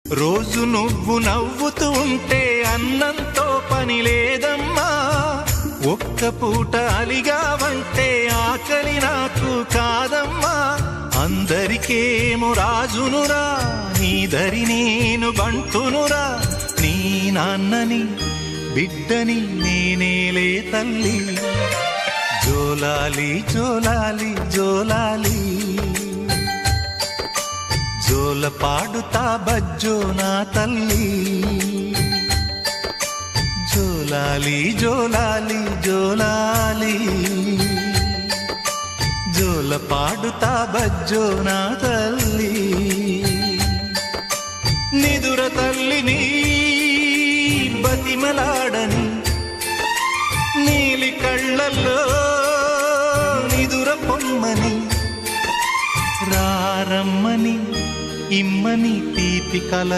రోజు నువ్వు నవ్వుతూ ఉంటే అన్నంతో పని లేదమ్మా. ఒక్క పూట అలిగావంటే ఆకలి నాకు కాదమ్మా. అందరికేమో రాజునురా, నీ దరి నేను బంటునురా. నీ నాన్నని బిడ్డని నేనేలే తల్లి. జోలాలి జోలాలి జోలాలి, జోల పాడుతా బజ్జో నా తల్లి. జోలాలి జోలాలి జోలాలి, జోల పాడుతా బజ్జో నా తల్లి. నిదుర తల్లిని బతిమలాడని, నీలి కళ్ళల్లో నిదుర పొమ్మని, రారమ్మని ఇమ్మని తీపి కల